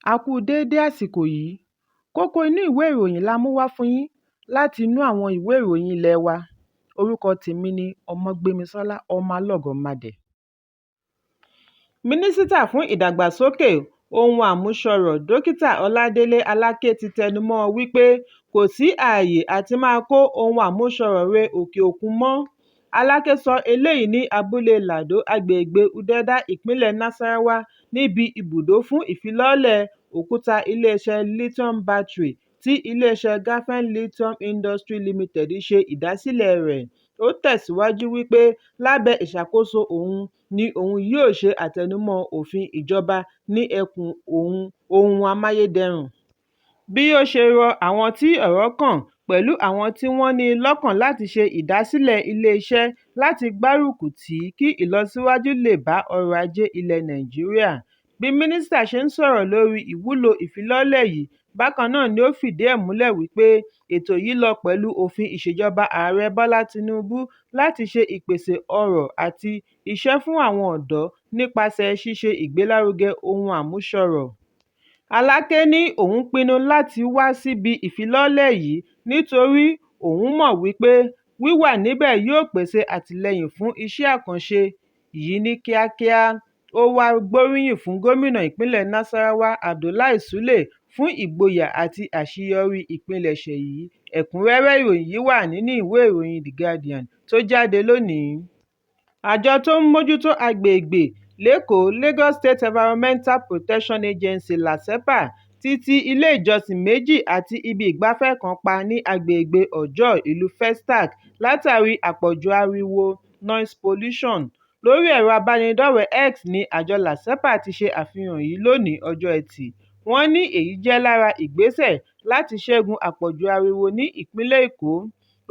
A kú déédé àsìkò yìí. Kókó inú ìwé ìròyìn la mú wá fún yín láti inú àwọn ìwé ìròyìn ilé wa. Orúkọ tèmi ni Ọmọgbémisọ́lá ọmọ Alọ́gọ̀madẹ̀. Mínísítà fún ìdàgbàsókè ohun àmúṣọrọ̀ Dókítà Ọládélé Aláké ti tẹnumọ́ wípé kò sí ààyè àti máa kó ohun àmúṣọrọ̀ re òkè òkun mọ́. Aláké sọ eléyìí ní abúlé Làdó agbègbè Udẹ́dá ìpínlẹ̀ Nasarawa níbi ibùdó fún ìfilọ́lẹ̀ òkúta iléeṣẹ́ lithium battery tí iléeṣẹ́ Gafen Lithium Industry Limited ṣe ìdásílẹ̀ rẹ̀. Ó tẹ̀síwájú wípé lábẹ́ ìṣàkóso òun ni òun yóò ṣe àtẹnumọ́ òfin ìjọba ní ẹkùn ohun amáyédẹrùn. Bí ó ṣe rọ àwọn tí ọ̀rọ̀ kàn pẹ̀lú àwọn tí wọ́n ní lọ́kàn láti ṣe ìdásílẹ̀ iléeṣẹ́ láti gbárùkù tì í kí ìlọsíwájú lè bá ọrọ̀ ajé ilẹ̀ Nàìjíríà. Bí mínísítà ṣe ń sọ̀rọ̀ lórí ìwúlò ìfilọ́lẹ̀ yìí, bákan náà ni ó fìdí ẹ̀ múlẹ̀ wípé ètò yìí lọ pẹ̀lú òfin ìṣèjọba Ààrẹ Bọ́lá Tinubu láti ṣe ìpèsè ọrọ̀ àti iṣẹ́ fún àwọn ọ̀dọ́ nípasẹ̀ ṣíṣe ìgbélárugẹ ohun àmúṣọrọ̀. Aláké ní òun pinnu láti wá síbi ìfilọ́lẹ̀ yìí nítorí òun mọ̀ wípé wíwà níbẹ̀ yóò pèsè àtìlẹ́yìn fún iṣẹ́ àkànṣe yìí ní kíákíá. Ó wá gbóríyìn fún gómìnà ìpínlẹ̀ Nasarawa Abdullahi Sule fún ìgboyà àti àṣeyọrí ìpilẹ̀ṣẹ̀ yìí. Ẹ̀kúnrẹ́rẹ́ ìròyìn yìí wà nínú ìwé ìròyìn The Guardian tó jáde lónìí. Àjọ tó ń mójútó agbègbè l'Ékòó Lagos State Environmental Protection Agency LASEPA ti ti ilé ìjọsìn méjì àti ibi ìgbafẹ́ kan pa ní agbègbè Ọjọ́ ìlú Festac látàrí àpọ̀jù ariwo noise pollution. Lórí ẹ̀rọ abánidọ́rẹ̀ẹ́ X ni àjọ LASEPA ti ṣe àfihàn yìí lónìí Ọjọ́ Ẹtì. Wọ́n ní èyí jẹ́ lára ìgbésẹ̀ láti ṣẹ́gun àpọ̀jù ariwo ní ìpínlẹ̀ Èkó.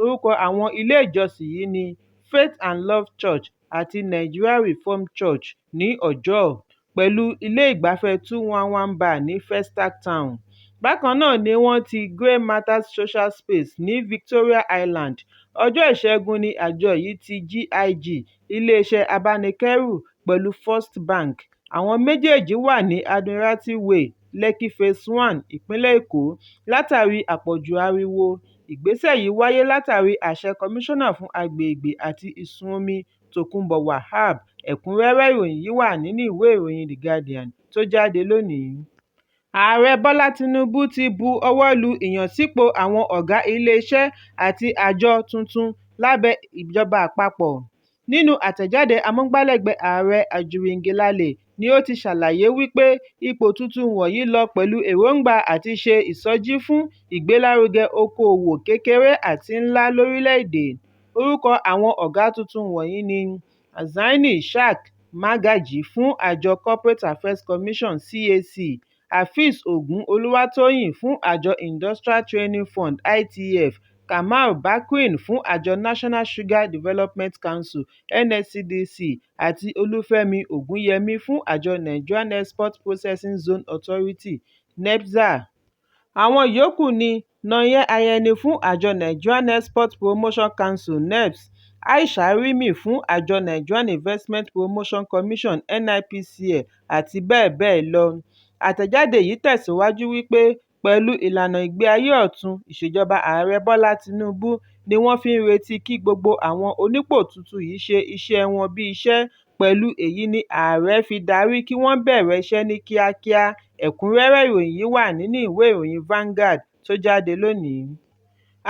Orúkọ àwọn ilé ìjọsìn yìí ni Faith and Love Church àti Nigeria Reformed Church ní Ọjọ́, pẹ̀lú ilé ìgbafẹ́ 211 Bar ní Festac Town. Bákan náà ni wọ́n ti Grey Matters Social Space ní Victoria Island. Ọjọ́ Ìṣẹ́gun ni àjọ yìí ti GIG iléeṣẹ́ abánikẹ́rù pẹ̀lú First Bank. Àwọn méjèèjì wà ní Admiralty Way, Lekki Phase 1, ìpínlẹ̀ Èkó látàrí àpọ̀jù ariwo. Ìgbésẹ̀ yìí wáyé látàrí àṣẹ Kọmíṣánná fún Agbègbè àti Ìsun Omi Tòkunbọ̀ Wahab. Ẹ̀kúnrẹ́rẹ́ ìròyìn yìí wà nínú ìwé ìròyìn The Guardian tó jáde lónìí. Ààrẹ Bọ́lá Tinubu ti bu ọwọ́ lu ìyànsípò àwọn ọ̀gá iléeṣẹ́ àti àjọ tuntun lábẹ́ ìjọba àpapọ̀. Nínú àtẹ̀jáde amúgbálẹ́gbẹ̀ẹ́ ààrẹ Àjùwìngìlalè ni ó ti ṣàlàyé wípé ipò tuntun wọ̀nyí lọ pẹ̀lú èròǹgbà àti ṣe ìsọjí fún ìgbélárugẹ okòòwò kékeré àti ńlá lórílẹ̀-èdè. Orúkọ àwọn ọ̀gá tuntun wọ̀nyí ni Azaini Ishaq Magaji fún àjọ Corporate Affairs Commission (CAC), Hafiz Ogun Olúwatóyìn fún àjọ Industrial Training Fund (ITF), Kamal Bakrin fún àjọ National Sugar Development Council (NSCDC) àti Olúfẹ́mi Ògúnyẹmí fún àjọ Nigerian Export Processing Zone Authority (NEPZA). Àwọn yòókù ni Nonye Ayeni fún àjọ Nigerian Export Promotion Council (NEPS), Aisha Rimi fún àjọ Nigerian Investment Promotion Commission (NIPCL) àti bẹ́ẹ̀ bẹ́ẹ̀ lọ. Àtẹ̀jáde yìí tẹ̀síwájú wípé pẹ̀lú ìlànà ìgbé ayé ọ̀tun ìṣèjọba Ààrẹ Bọ́lá Tinubu ni wọ́n fi ń retí kí gbogbo àwọn onípò tuntun yìí ṣe iṣẹ́ wọn bí iṣẹ́. Pẹ̀lú èyí ni ààrẹ fi darí kí wọ́n bẹ̀rẹ̀ iṣẹ́ ní kíákíá. Ẹ̀kúnrẹ́rẹ́ ìròyìn yìí wà nínú ìwé ìròyìn Vanguard tó jáde lónìí.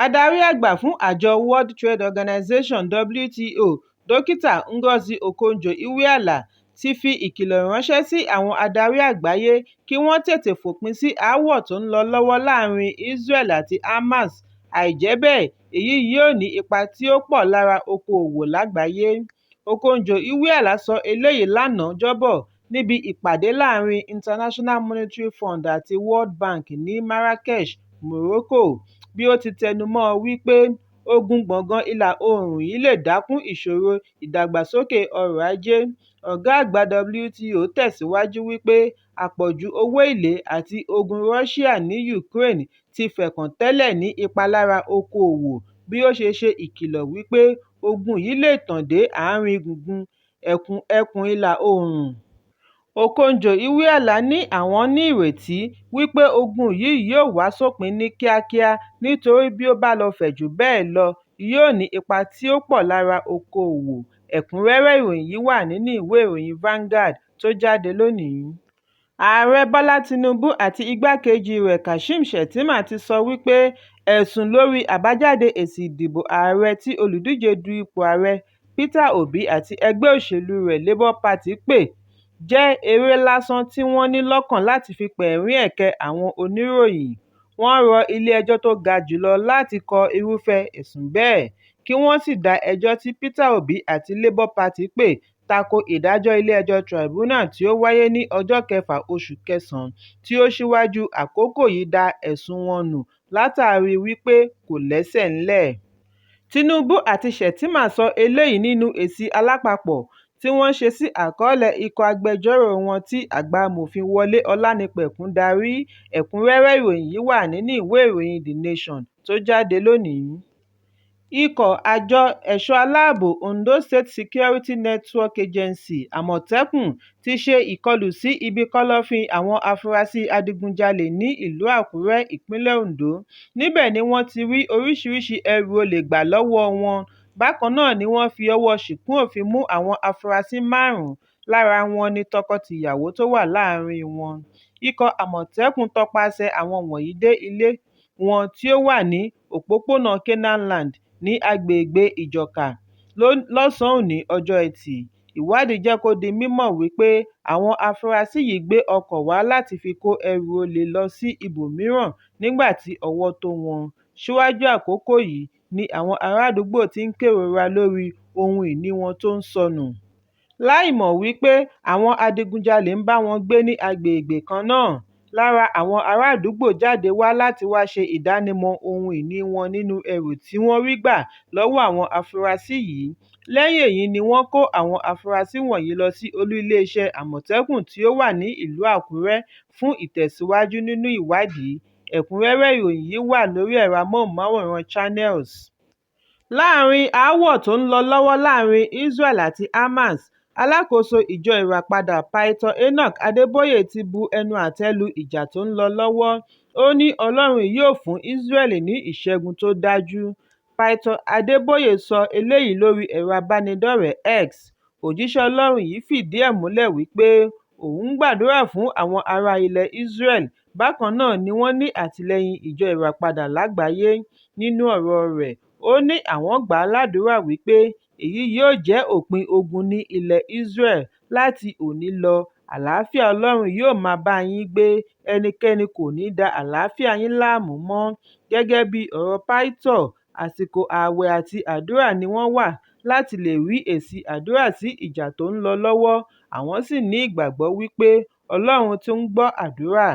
Adarí àgbà fún àjọ World Trade Organization (WTO) Dókítà Ngozi Okonjo-Iweala ti fi ìkìlọ̀ ránṣẹ́ sí àwọn adarí àgbáyé kí wọ́n tètè fòpin sí aáwọ̀ tó ń lọ lọ́wọ́ láàrin Israel àti Hamas. Àìjẹ́ bẹ́ẹ̀, èyí yóò ní ipa tí ó pọ̀ lára okòòwò lágbàáyé. Okonjo-Iweala sọ eléyìí lánàá Ọjọ́bọ̀ níbi ìpàdé láàrin International Monetary Fund àti World Bank ní Marrakesh, Morocco. Bí ó ti tẹnumọ́ wípé ogun gbọ̀ngàn ìlà oòrùn yìí lè dákún ìṣòro ìdàgbàsókè ọrọ̀ ajé. Ọ̀gá àgbà WTO tẹ̀síwájú wípé àpọ̀jù owó èlé àti ogun Russia ní Ukraine ti fẹ̀kàn tẹ́lẹ̀ ní ipa lára okòòwò, bí ó ṣe ṣe ìkìlọ̀ wípé ogun yìí lè tàn dé àárín gbùngbùn ẹkùn ìlà oòrùn. Okonjo-Iweala ní àwọn ní ìrètí wípé ogun yìí yóò wá sópin ní kíákíá nítorí bí ó bá lọ fẹ̀ jù bẹ́ẹ̀ lọ yóò ní ipa tí ó pọ̀ lára okòòwò. Ẹ̀kúnrẹ́rẹ́ ìròyìn yìí wà nínú ìwé ìròyìn Vanguard tó jáde lónìí. Ààrẹ Bọ́lá Tinubu àti igbákejì rẹ̀ Kashim Shettima ti sọ wípé ẹ̀sùn lórí àbájáde èsì ìdìbò ààrẹ tí olùdíje du ipò ààrẹ Peter Obi àti ẹgbẹ́ òṣèlú rẹ̀ Labour Party pè jẹ́ eré lásán tí wọ́n ní lọ́kàn láti fi pẹ̀rín ẹ̀kẹ́ àwọn oníròyìn. Wọ́n rọ ilé-ẹjọ́ tó ga jùlọ láti kọ irúfẹ́ ẹ̀sùn bẹ́ẹ̀, kí wọ́n sì dá ẹjọ́ tí Peter Obi àti Labour Party pè tako ìdájọ́ ilé-ẹjọ́ tribunal tí ó wáyé ní ọjọ́ 6 oṣù kẹsàn-án tí ó ṣíwájú àkókò yìí dá ẹ̀sùn wọn nù látàrí wípé kò lẹ́sẹ̀ ńlẹ̀. Tinubu àti Shettima sọ eléyìí nínú èsì alápapọ̀ tí wọ́n ṣe sí àkọọ́lẹ̀ ikọ̀ agbẹjọ́rò wọn tí àgbà amòfin Wọlé Ọlánìpẹ̀kun darí. Ẹ̀kúnrẹ́rẹ́ ìròyìn yìí wà nínú ìwé ìròyìn The Nation tó jáde lónìí. Ikọ̀ àjọ ẹ̀ṣọ́ aláàbò Ondo State Security Network Agency (Àmọ̀tẹ́kùn) ti ṣe ìkọlù sí ibi kọ́lọ́fín àwọn afurasí adigunjalè ní ìlú Àkúrẹ́, ìpínlẹ̀ Ondo. Níbẹ̀ ni wọ́n ti rí oríṣiríṣi ẹrù olè gbà lọ́wọ́ wọn. Bákan náà ni wọ́n fi ọwọ́ ṣìkún òfin mú àwọn afurasí 5, lára wọn ni tọkọ-tìyàwó tó wà láàrin wọn. Ikọ̀ Àmọ̀tẹ́kùn tọpasẹ̀ àwọn wọ̀nyí dé ilé wọn tí ó wà ní òpópónà Canaan Land ní agbègbè Ìjọ̀ká lọ́sàn-án òní ọjọ́ Ẹtì. Ìwádìí jẹ́ kó di mímọ̀ wípé àwọn afurasí yìí gbé ọkọ̀ wá láti fi kó ẹrù olè lọ sí ibòmíràn nígbà tí ọwọ́ tó wọn. Síwájú àkókò yìí ni àwọn ará àdúgbò ti ń kérora lórí ohun ìní wọn tó ń sọnù, láì mọ̀ wípé àwọn adigunjalè ń bá wọn gbé ní agbègbè kan náà. Lára àwọn ará àdúgbò jáde wá láti wá ṣe ìdánimọ̀ ohun ìní wọn nínú ẹrù tí wọ́n rí gbà lọ́wọ́ àwọn afurasí yìí. Lẹ́yìn èyí ni wọ́n kó àwọn afurasí wọ̀nyí lọ sí olú iléeṣẹ́ Àmọ̀tẹ́kùn tí ó wà ní ìlú Àkúrẹ́ fún ìtẹ̀síwájú nínú ìwádìí. Ẹ̀kúnrẹ́rẹ́ ìròyìn yìí wà lórí ẹ̀rọ amóhùnmáwòrán Channels. Láàárín aáwọ̀ tó ń lọ lọ́wọ́ láàárín Israel àti Hamas, alákòóso ìjọ ìràpadà Pásítọ̀ Enoch Adébóyè ti bu ẹnu àtẹ́ lu ìjà tó ń lọ lọ́wọ́. Ó ní Ọlọ́run yóò fún Ísírẹ́lì ní ìṣẹ́gun tó dájú. Pásítọ̀ Adébóyè sọ eléyìí lórí ẹ̀rọ abánidọ́rẹ̀ẹ́ X. Òjíṣẹ́ Ọlọ́run yìí fìdí ẹ̀ múlẹ̀ wípé òun ń gbàdúrà fún àwọn ará ilẹ̀ Israel. Bákan náà ni wọ́n ní àtìlẹ́yìn ìjọ ìràpadà lágbàáyé. Nínú ọ̀rọ̀ rẹ̀, ó ní àwọn gbà á ládùúrà wípé èyí yóò jẹ́ òpin ogun ní ilẹ̀ Israel. Láti òní lọ, àlàáfíà Ọlọ́run yóò máa bá yín gbé, ẹnikẹ́ni kò ní da àlàáfíà yín láàmú mọ́. Gẹ́gẹ́ bí ọ̀rọ̀ pásítọ̀, àsìkò ààwẹ̀ àti àdúrà ni wọ́n wà láti lè rí èsì àdúrà sí ìjà tó ń lọ lọ́wọ́. Àwọn sì ní ìgbàgbọ́ wípé Ọlọ́run tún ń gbọ́ àdúrà.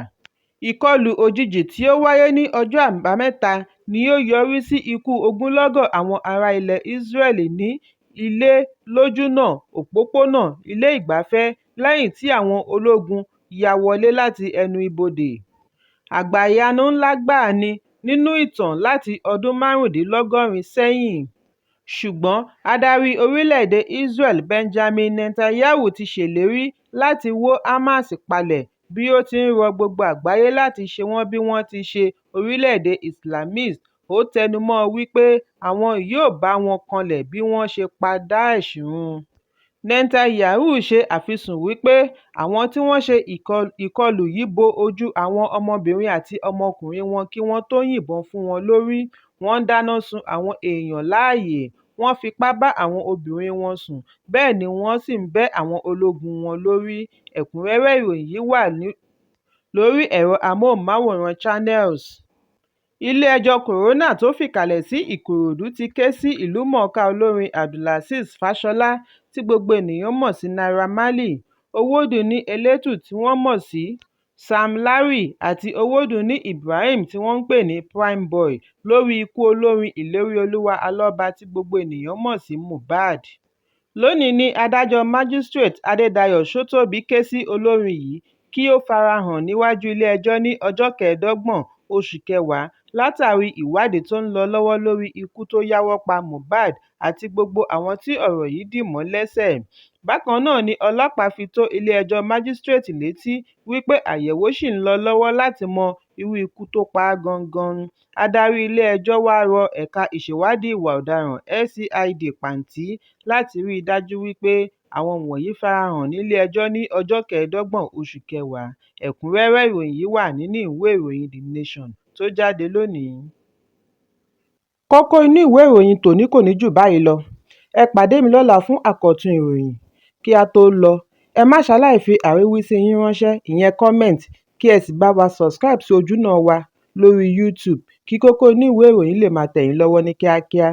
Ìkọlù òjijì tí ó wáyé ní ọjọ́ Àbámẹ́ta ni ó yọrí sí ikú ogunlọ́gọ̀ àwọn ará ilẹ̀ Israel ní ilé lójúnà òpópónà ilé ìgbafẹ́ lẹ́yìn tí àwọn ológun ya wọlé láti ẹnu ibodè. Àgbàyanu ńlá gbáà ni nínú ìtàn láti ọdún 75 sẹ́yìn. Ṣùgbọ́n adarí orílẹ̀-èdè Israel Benjamin Netanyahu ti ṣèlérí láti wó Hamas palẹ̀ bí ó ti ń rọ gbogbo àgbáyé láti ṣe wọ́n bí wọ́n ti ṣe orílẹ̀-èdè Islamist. Ó tẹnumọ́ wípé àwọn yóò bá wọn kanlẹ̀ bí wọ́n ṣe pa Daesh run. Netanyahu ṣe àfisùn wípé àwọn tí wọ́n ṣe ìkọlù yìí bo ojú àwọn ọmọbìnrin àti ọmọkùnrin wọn kí wọ́n tó yìnbọn fún wọn lórí. Wọ́n dáná sun àwọn èèyàn láàyè, wọ́n fipá bá àwọn obìnrin wọn sùn, bẹ́ẹ̀ ni wọ́n sì ń bẹ́ àwọn ológun wọn lórí. Ẹ̀kúnrẹ́rẹ́ ìròyìn yìí wà lórí ẹ̀rọ amóhùnmáwòrán Channels. Ilé-ẹjọ́ Kòrónà tó fìkàlẹ̀ sí Ìkòròdú ti ké sí ìlúmọ̀ọ́ká olórin Abdulazeez Fáṣọlá tí gbogbo ènìyàn mọ̀ sí Naira Marley, Owódùnní Elétù tí wọ́n mọ̀ sí Sam Larry àti Owódùnní Ibrahim tí wọ́n ń pè ní Prime Boy lórí ikú olórin Ìléríolúwa Alọ́ba tí gbogbo ènìyàn mọ̀ sí Mohbad. Lónìí ni adájọ́ Magistrate Adédayọ̀ Ṣótóbí ké sí olórin yìí kí ó farahàn níwájú ilé-ẹjọ́ ní ọjọ́ 25 oṣù kẹwàá látàrí ìwádìí tó ń lọ lọ́wọ́ lórí ikú tó yáwọ́ pa Mohbad àti gbogbo àwọn tí ọ̀rọ̀ yìí dì mọ́ lẹ́sẹ̀. Bákan náà ni ọlọ́pàá fi tó ilé-ẹjọ́ májísrèètì létí wípé àyẹ̀wò ṣì ń lọ lọ́wọ́ láti mọ irú ikú tó pa á gangan. Adarí ilé-ẹjọ́ wá rọ ẹ̀ka ìṣèwádìí ìwà ọ̀daràn SCID Pàǹtí láti rí i dájú wípé àwọn wọ̀nyí farahàn nílé-ẹjọ́ ní ọjọ́ 25 oṣù kẹwàá. Ẹ̀kúnrẹ́rẹ́ ìròyìn yìí wà nínú ìwé ìròyìn The Nation tó jáde lónìí. Kókó inú ìwé ìròyìn tòní kò ní jù báyìí lọ. Ẹ pàdé mi lọ́la fún àkọ́tún ìròyìn. Kí a tó lọ, ẹ má ṣaláì fi àríwísí yín ránṣẹ́, ìyẹn comment, kí ẹ sì bá wa subscribe sí ojúnà wa lórí YouTube kí Kókó Inú Ìwé Ìròyìn lè máa tẹ̀ yín lọ́wọ́ ní kíákíá.